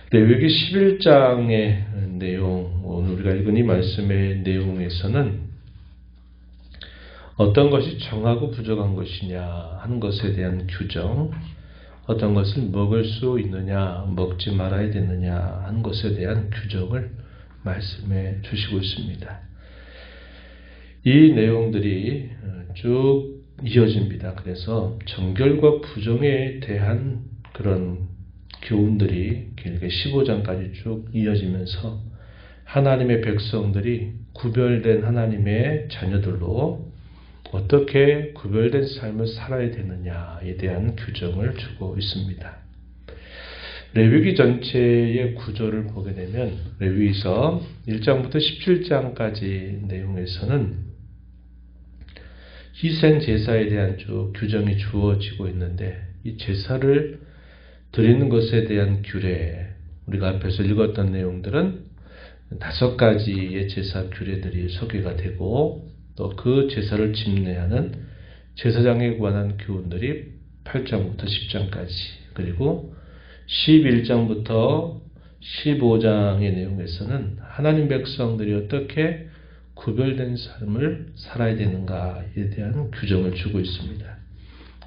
레위기 11장의 내용, 오늘 우리가 읽은 이 말씀의 내용에서는 어떤 것이 정하고 부정한 것이냐 하는 것에 대한 규정, 어떤 것을 먹을 수 있느냐, 먹지 말아야 되느냐 하는 것에 대한 규정을 말씀해 주시고 있습니다. 이 내용들이 쭉 이어집니다. 그래서 정결과 부정에 대한 그런 교훈들이 길게 15장까지 쭉 이어지면서 하나님의 백성들이 구별된 하나님의 자녀들로 어떻게 구별된 삶을 살아야 되느냐에 대한 규정을 주고 있습니다. 레위기 전체의 구조를 보게 되면 레위기서 1장부터 17장까지 내용에서는 희생 제사에 대한 쭉 규정이 주어지고 있는데 이 제사를 드리는 것에 대한 규례, 우리가 앞에서 읽었던 내용들은 5가지의 제사 규례들이 소개가 되고 또 그 제사를 집례하는 제사장에 관한 교훈들이 8장부터 10장까지, 그리고 11장부터 15장의 내용에서는 하나님 백성들이 어떻게 구별된 삶을 살아야 되는가에 대한 규정을 주고 있습니다.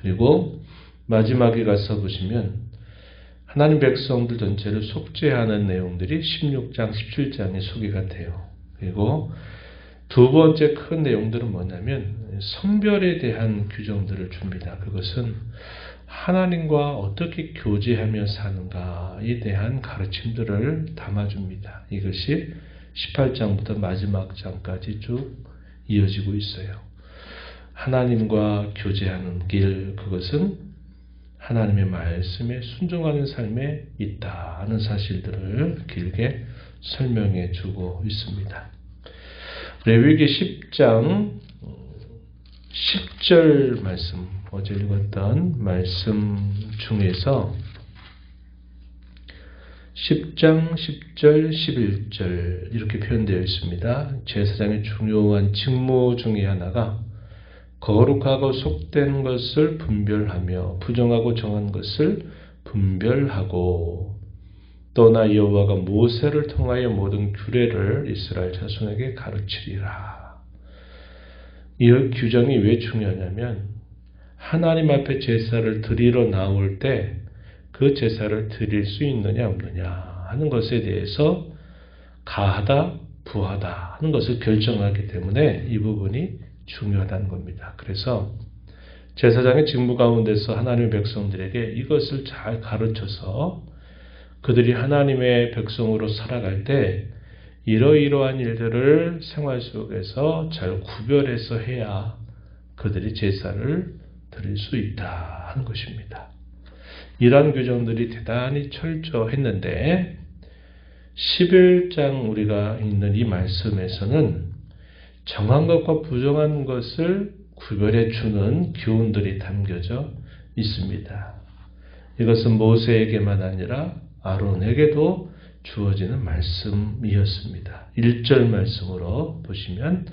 그리고 마지막에 가서 보시면 하나님 백성들 전체를 속죄하는 내용들이 16장, 17장에 소개가 돼요. 그리고 두 번째 큰 내용들은 뭐냐면 성별에 대한 규정들을 줍니다. 그것은 하나님과 어떻게 교제하며 사는가에 대한 가르침들을 담아줍니다. 이것이 18장부터 마지막 장까지 쭉 이어지고 있어요. 하나님과 교제하는 길, 그것은 하나님의 말씀에 순종하는 삶에 있다 하는 사실들을 길게 설명해 주고 있습니다. 레위기 10장 10절 말씀, 어제 읽었던 말씀 중에서 10장 10절 11절 이렇게 표현되어 있습니다. 제사장의 중요한 직무 중에 하나가 거룩하고 속된 것을 분별하며 부정하고 정한 것을 분별하고 또나 여호와가 모세를 통하여 모든 규례를 이스라엘 자손에게 가르치리라. 이 규정이 왜 중요하냐면 하나님 앞에 제사를 드리러 나올 때 그 제사를 드릴 수 있느냐 없느냐 하는 것에 대해서 가하다 부하다 하는 것을 결정하기 때문에 이 부분이 중요하다는 겁니다. 그래서 제사장의 직무 가운데서 하나님의 백성들에게 이것을 잘 가르쳐서 그들이 하나님의 백성으로 살아갈 때 이러이러한 일들을 생활 속에서 잘 구별해서 해야 그들이 제사를 드릴 수 있다 하는 것입니다. 이러한 규정들이 대단히 철저했는데 11장 우리가 읽는 이 말씀에서는 정한 것과 부정한 것을 구별해 주는 교훈들이 담겨져 있습니다. 이것은 모세에게만 아니라 아론에게도 주어지는 말씀이었습니다. 1절 말씀으로 보시면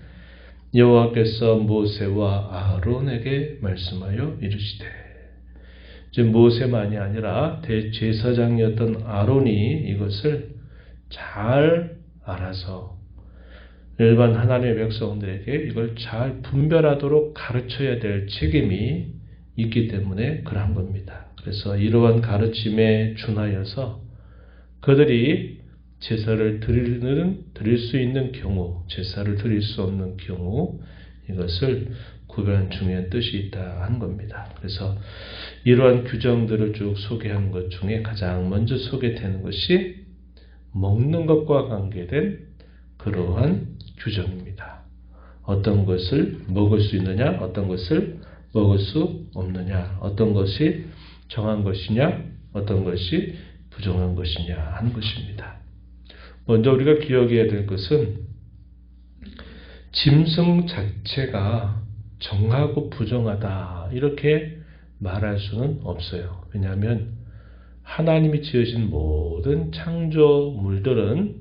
여호와께서 모세와 아론에게 말씀하여 이르시되, 이제 모세만이 아니라 대제사장이었던 아론이 이것을 잘 알아서 일반 하나님의 백성들에게 이걸 잘 분별하도록 가르쳐야 될 책임이 있기 때문에 그러한 겁니다. 그래서 이러한 가르침에 준하여서 그들이 제사를 드릴 수 있는 경우, 제사를 드릴 수 없는 경우 이것을 구별하는 중요한 뜻이 있다 하는 겁니다. 그래서 이러한 규정들을 쭉 소개하는 것 중에 가장 먼저 소개되는 것이 먹는 것과 관계된 그러한 규정입니다. 어떤 것을 먹을 수 있느냐, 어떤 것을 먹을 수 없느냐, 어떤 것이 정한 것이냐, 어떤 것이 부정한 것이냐 하는 것입니다. 먼저 우리가 기억해야 될 것은 짐승 자체가 정하고 부정하다 이렇게 말할 수는 없어요. 왜냐하면 하나님이 지으신 모든 창조물들은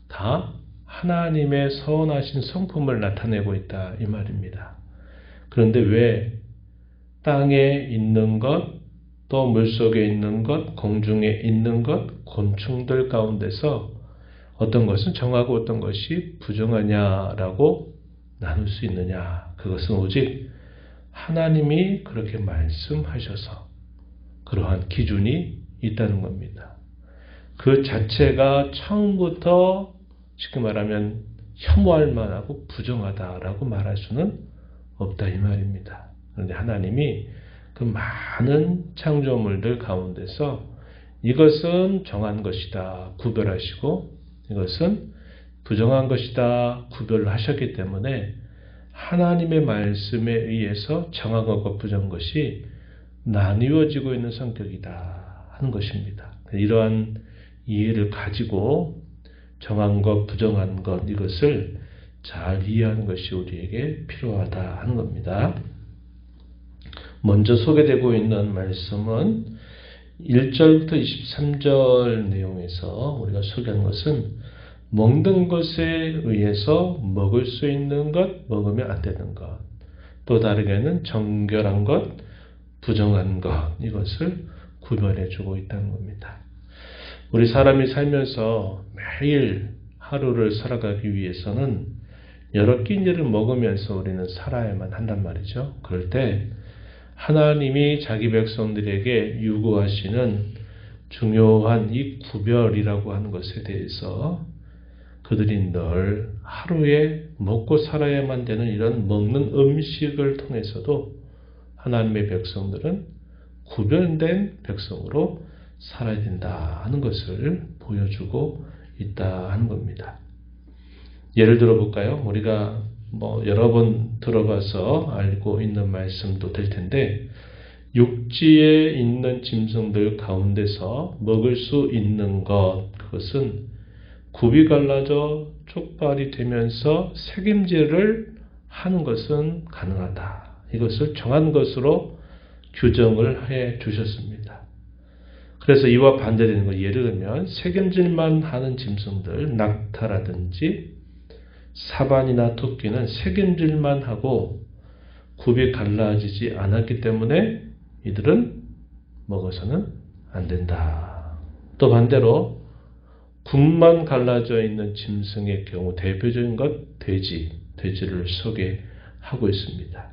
다 하나님의 선하신 성품을 나타내고 있다 이 말입니다. 그런데 왜 땅에 있는 것, 또 물속에 있는 것, 공중에 있는 것, 곤충들 가운데서 어떤 것은 정하고 어떤 것이 부정하냐라고 나눌 수 있느냐. 그것은 오직 하나님이 그렇게 말씀하셔서 그러한 기준이 있다는 겁니다. 그 자체가 처음부터 쉽게 말하면 혐오할 만하고 부정하다라고 말할 수는 없다 이 말입니다. 그런데 하나님이 그 많은 창조물들 가운데서 이것은 정한 것이다 구별하시고 이것은 부정한 것이다 구별을 하셨기 때문에 하나님의 말씀에 의해서 정한 것과 부정한 것이 나뉘어지고 있는 성격이다 하는 것입니다. 이러한 이해를 가지고 정한 것, 부정한 것 이것을 잘 이해하는 것이 우리에게 필요하다 하는 겁니다. 먼저 소개되고 있는 말씀은 1절부터 23절 내용에서 우리가 소개한 것은 먹는 것에 의해서 먹을 수 있는 것, 먹으면 안 되는 것, 또 다르게는 정결한 것, 부정한 것 이것을 구별해 주고 있다는 겁니다. 우리 사람이 살면서 매일 하루를 살아가기 위해서는 여러 끼니를 먹으면서 우리는 살아야만 한단 말이죠. 그럴 때 하나님이 자기 백성들에게 요구하시는 중요한 이 구별이라고 하는 것에 대해서 그들이 늘 하루에 먹고 살아야만 되는 이런 먹는 음식을 통해서도 하나님의 백성들은 구별된 백성으로 살아야 된다 하는 것을 보여주고 있다 하는 겁니다. 예를 들어 볼까요? 우리가 여러 번 들어봐서 알고 있는 말씀도 될 텐데 육지에 있는 짐승들 가운데서 먹을 수 있는 것 그것은 굽이 갈라져 촉발이 되면서 색임질을 하는 것은 가능하다. 이것을 정한 것으로 규정을 해 주셨습니다. 그래서 이와 반대되는 것 예를 들면 색임질만 하는 짐승들 낙타라든지 사반이나 토끼는 색임질만 하고 굽이 갈라지지 않았기 때문에 이들은 먹어서는 안 된다. 또 반대로 굽만 갈라져 있는 짐승의 경우 대표적인 것 돼지를 소개하고 있습니다.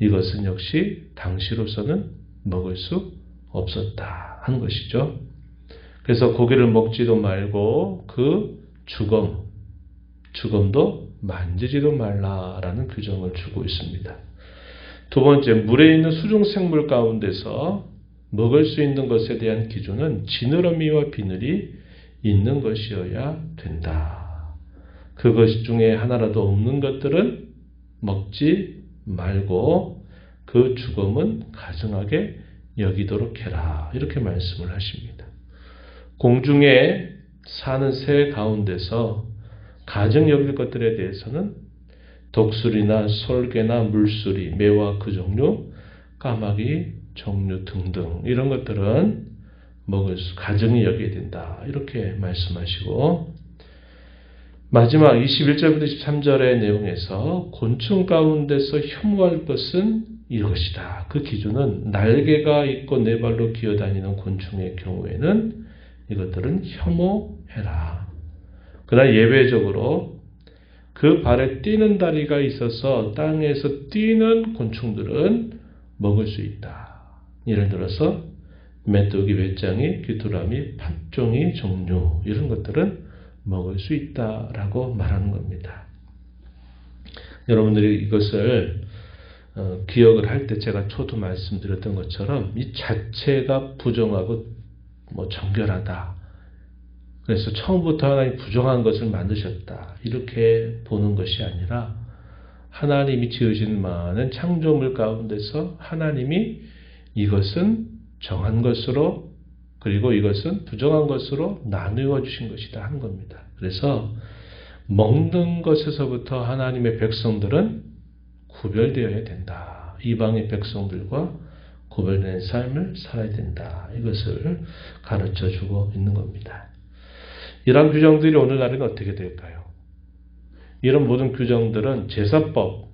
이것은 역시 당시로서는 먹을 수 없었다 하는 것이죠. 그래서 고기를 먹지도 말고 그 주검도 만지지도 말라라는 규정을 주고 있습니다. 두 번째, 물에 있는 수중생물 가운데서 먹을 수 있는 것에 대한 기준은 지느러미와 비늘이 있는 것이어야 된다. 그것 중에 하나라도 없는 것들은 먹지 말고 그 주검은 가증하게 여기도록 해라. 이렇게 말씀을 하십니다. 공중에 사는 새 가운데서 가증 여길 것들에 대해서는 독수리나 솔개나 물수리, 매와 그 종류, 까마귀 종류 등등 이런 것들은 먹을 수 가증히 여겨야 된다. 이렇게 말씀하시고 마지막 21절부터 23절의 내용에서 곤충 가운데서 혐오할 것은 이것이다. 그 기준은 날개가 있고 네 발로 기어다니는 곤충의 경우에는 이것들은 혐오해라. 그러나 예외적으로 그 발에 뛰는 다리가 있어서 땅에서 뛰는 곤충들은 먹을 수 있다. 예를 들어서 메뚜기, 배짱이, 귀뚜라미, 팥종이 종류 이런 것들은 먹을 수 있다라고 말하는 겁니다. 여러분들이 이것을 기억을 할 때 제가 초도 말씀드렸던 것처럼 이 자체가 부정하고 정결하다. 그래서 처음부터 하나님이 부정한 것을 만드셨다. 이렇게 보는 것이 아니라 하나님이 지으신 많은 창조물 가운데서 하나님이 이것은 정한 것으로 그리고 이것은 부정한 것으로 나누어 주신 것이다 하는 겁니다. 그래서 먹는 것에서부터 하나님의 백성들은 구별되어야 된다. 이방의 백성들과 구별된 삶을 살아야 된다. 이것을 가르쳐 주고 있는 겁니다. 이러한 규정들이 오늘날에는 어떻게 될까요? 이런 모든 규정들은 제사법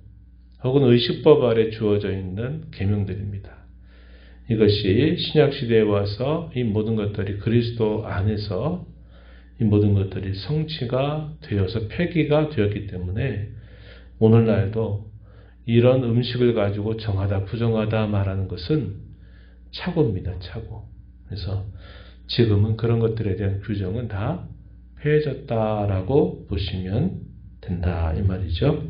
혹은 의식법 아래 주어져 있는 계명들입니다. 이것이 신약시대에 와서 이 모든 것들이 그리스도 안에서 이 모든 것들이 성취가 되어서 폐기가 되었기 때문에 오늘날도 이런 음식을 가지고 정하다 부정하다 말하는 것은 착오입니다. 착오. 그래서 지금은 그런 것들에 대한 규정은 다 폐해졌다라고 보시면 된다 이 말이죠.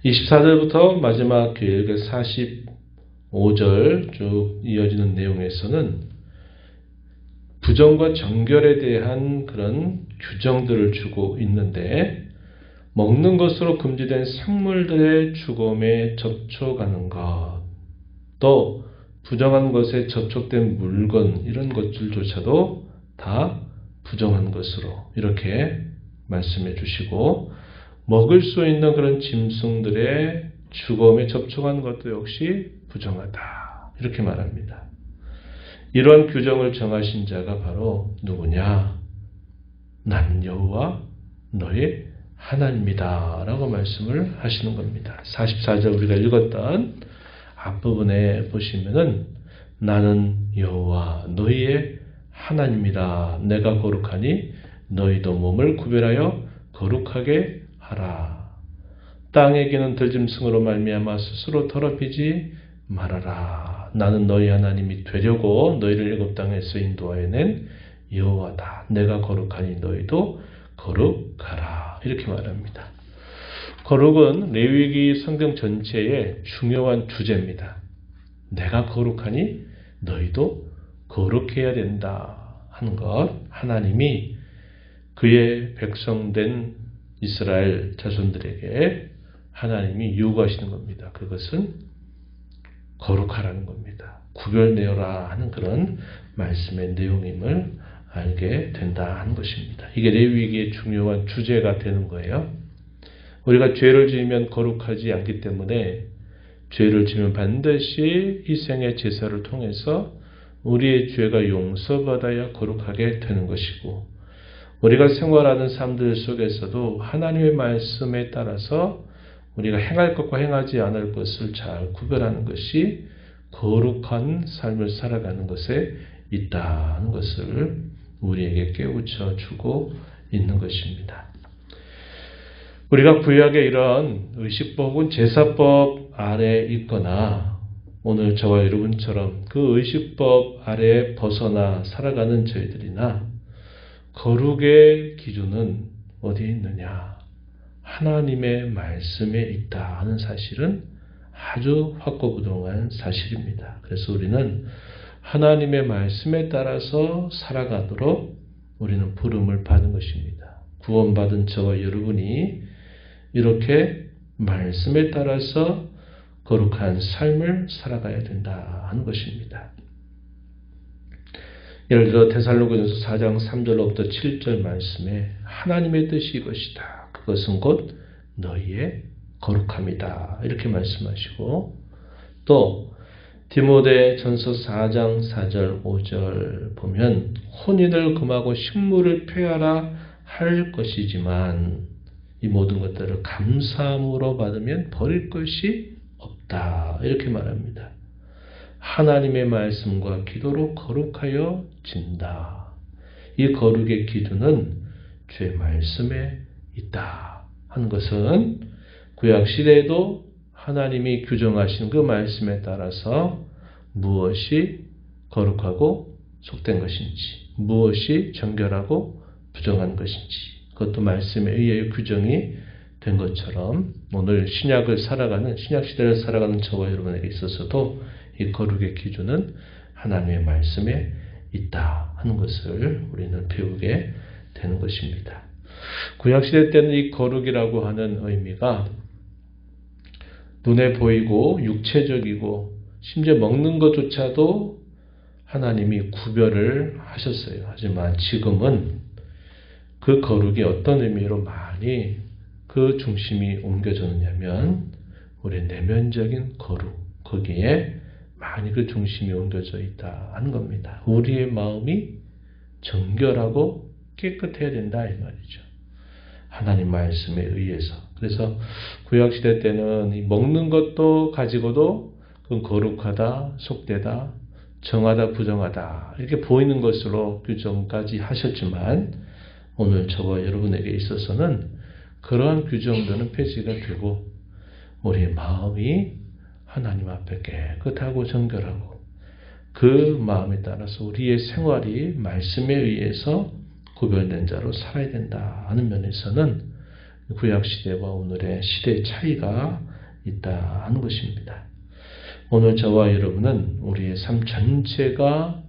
24절부터 마지막 교회 45절 쭉 이어지는 내용에서는 부정과 정결에 대한 그런 규정들을 주고 있는데 먹는 것으로 금지된 생물들의 죽음에 접촉하는 것, 또 부정한 것에 접촉된 물건 이런 것들조차도 다 부정한 것으로 이렇게 말씀해 주시고 먹을 수 있는 그런 짐승들의 죽음에 접촉한 것도 역시 부정하다 이렇게 말합니다. 이런 규정을 정하신 자가 바로 누구냐? 나는 여호와 너의 하나님이다 라고 말씀을 하시는 겁니다. 44절 우리가 읽었던 앞부분에 보시면은 나는 여호와 너희의 하나님이라 내가 거룩하니 너희도 몸을 구별하여 거룩하게 하라. 땅에 기는 들짐승으로 말미암아 스스로 더럽히지 말아라. 나는 너희 하나님이 되려고 너희를 애굽 땅에서 인도하여 낸 여호와다. 내가 거룩하니 너희도 거룩하라. 이렇게 말합니다. 거룩은 레위기 성경 전체의 중요한 주제입니다. 내가 거룩하니 너희도 거룩해야 된다 하는 것. 하나님이 그의 백성된 이스라엘 자손들에게 하나님이 요구하시는 겁니다. 그것은 거룩하라는 겁니다. 구별되어라 하는 그런 말씀의 내용임을 알게 된다 하는 것입니다. 이게 레위기의 중요한 주제가 되는 거예요. 우리가 죄를 지으면 거룩하지 않기 때문에 죄를 지으면 반드시 희생의 제사를 통해서 우리의 죄가 용서받아야 거룩하게 되는 것이고 우리가 생활하는 삶들 속에서도 하나님의 말씀에 따라서 우리가 행할 것과 행하지 않을 것을 잘 구별하는 것이 거룩한 삶을 살아가는 것에 있다는 것을 우리에게 깨우쳐 주고 있는 것입니다. 우리가 구약의 이런 의식법 혹은 제사법 아래 있거나 오늘 저와 여러분처럼 그 의식법 아래 벗어나 살아가는 저희들이나 거룩의 기준은 어디에 있느냐? 하나님의 말씀에 있다 하는 사실은 아주 확고부동한 사실입니다. 그래서 우리는 하나님의 말씀에 따라서 살아가도록 우리는 부름을 받은 것입니다. 구원받은 저와 여러분이 이렇게 말씀에 따라서 거룩한 삶을 살아가야 된다 하는 것입니다. 예를 들어 데살로니가전서 4장 3절로부터 7절 말씀에 하나님의 뜻이 이것이다. 그것은 곧 너희의 거룩함이다. 이렇게 말씀하시고 또 디모데전서 4장 4절 5절 보면 혼인을 금하고 식물을 폐하라 할 것이지만 이 모든 것들을 감사함으로 받으면 버릴 것이 없다. 이렇게 말합니다. 하나님의 말씀과 기도로 거룩하여 진다. 이 거룩의 기준은 주의 말씀에 있다 하는 것은 구약시대에도 하나님이 규정하신 그 말씀에 따라서 무엇이 거룩하고 속된 것인지 무엇이 정결하고 부정한 것인지 그것도 말씀에 의해 규정이 된 것처럼 오늘 신약을 살아가는 신약시대를 살아가는 저와 여러분에게 있어서도 이 거룩의 기준은 하나님의 말씀에 있다 하는 것을 우리는 배우게 되는 것입니다. 구약시대 때는 이 거룩이라고 하는 의미가 눈에 보이고 육체적이고 심지어 먹는 것조차도 하나님이 구별을 하셨어요. 하지만 지금은 그 거룩이 어떤 의미로 많이 그 중심이 옮겨졌느냐면 우리의 내면적인 거룩 거기에 많이 그 중심이 옮겨져 있다 하는 겁니다. 우리의 마음이 정결하고 깨끗해야 된다 이 말이죠. 하나님 말씀에 의해서. 그래서 구약시대 때는 이 먹는 것도 가지고도 그건 거룩하다, 속되다, 정하다, 부정하다 이렇게 보이는 것으로 규정까지 하셨지만 오늘 저와 여러분에게 있어서는 그러한 규정들은 폐지가 되고 우리의 마음이 하나님 앞에 깨끗하고 정결하고 그 마음에 따라서 우리의 생활이 말씀에 의해서 구별된 자로 살아야 된다 하는 면에서는 구약시대와 오늘의 시대의 차이가 있다 하는 것입니다. 오늘 저와 여러분은 우리의 삶 전체가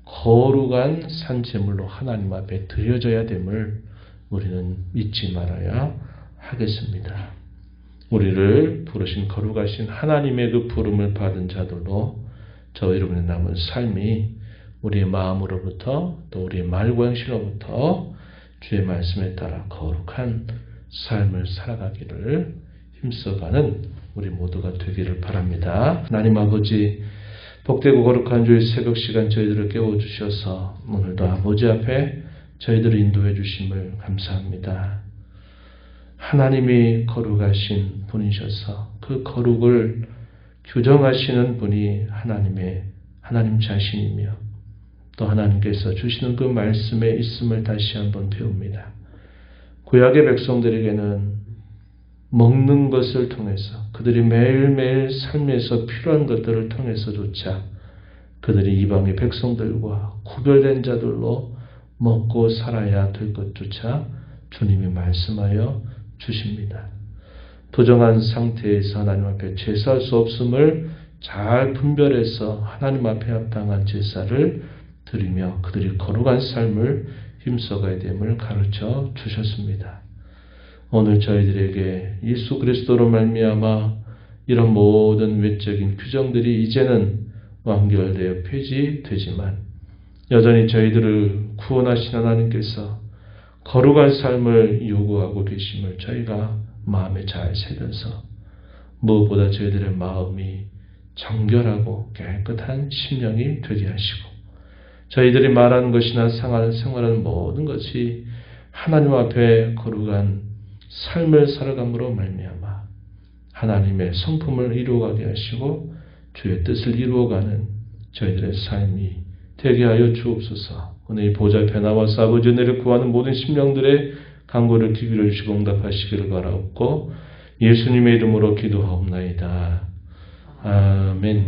거룩한 산제물로 하나님 앞에 드려져야 됨을 우리는 잊지 말아야 하겠습니다. 우리를 부르신 거룩하신 하나님의 그 부름을 받은 자들로 저와 여러분의 남은 삶이 우리의 마음으로부터 또 우리의 말과 행실로부터 주의 말씀에 따라 거룩한 삶을 살아가기를 힘써가는 우리 모두가 되기를 바랍니다. 하나님 아버지, 복되고 거룩한 주의 새벽 시간 저희들을 깨워주셔서 오늘도 아버지 앞에 저희들을 인도해 주심을 감사합니다. 하나님이 거룩하신 분이셔서 그 거룩을 규정하시는 분이 하나님 자신이며 또 하나님께서 주시는 그 말씀에 있음을 다시 한번 배웁니다. 구약의 백성들에게는 먹는 것을 통해서 그들이 매일매일 삶에서 필요한 것들을 통해서조차 그들이 이방의 백성들과 구별된 자들로 먹고 살아야 될 것조차 주님이 말씀하여 주십니다. 부정한 상태에서 하나님 앞에 제사할 수 없음을 잘 분별해서 하나님 앞에 합당한 제사를 드리며 그들이 거룩한 삶을 힘써가야 됨을 가르쳐 주셨습니다. 오늘 저희들에게 예수 그리스도로 말미암아 이런 모든 외적인 규정들이 이제는 완결되어 폐지되지만 여전히 저희들을 구원하신 하나님께서 거룩한 삶을 요구하고 계심을 저희가 마음에 잘 새겨서 무엇보다 저희들의 마음이 정결하고 깨끗한 심령이 되게 하시고 저희들이 말하는 것이나 생활하는 모든 것이 하나님 앞에 거룩한 삶을 살아감으로 말미암아 하나님의 성품을 이루어가게 하시고 주의 뜻을 이루어가는 저희들의 삶이 되게 하여 주옵소서. 오늘 이 보좌 앞에 나와서 아버지 은혜를 구하는 모든 심령들의 간구를 귀기를 주시고 응답하시기를 바라옵고 예수님의 이름으로 기도하옵나이다. 아멘.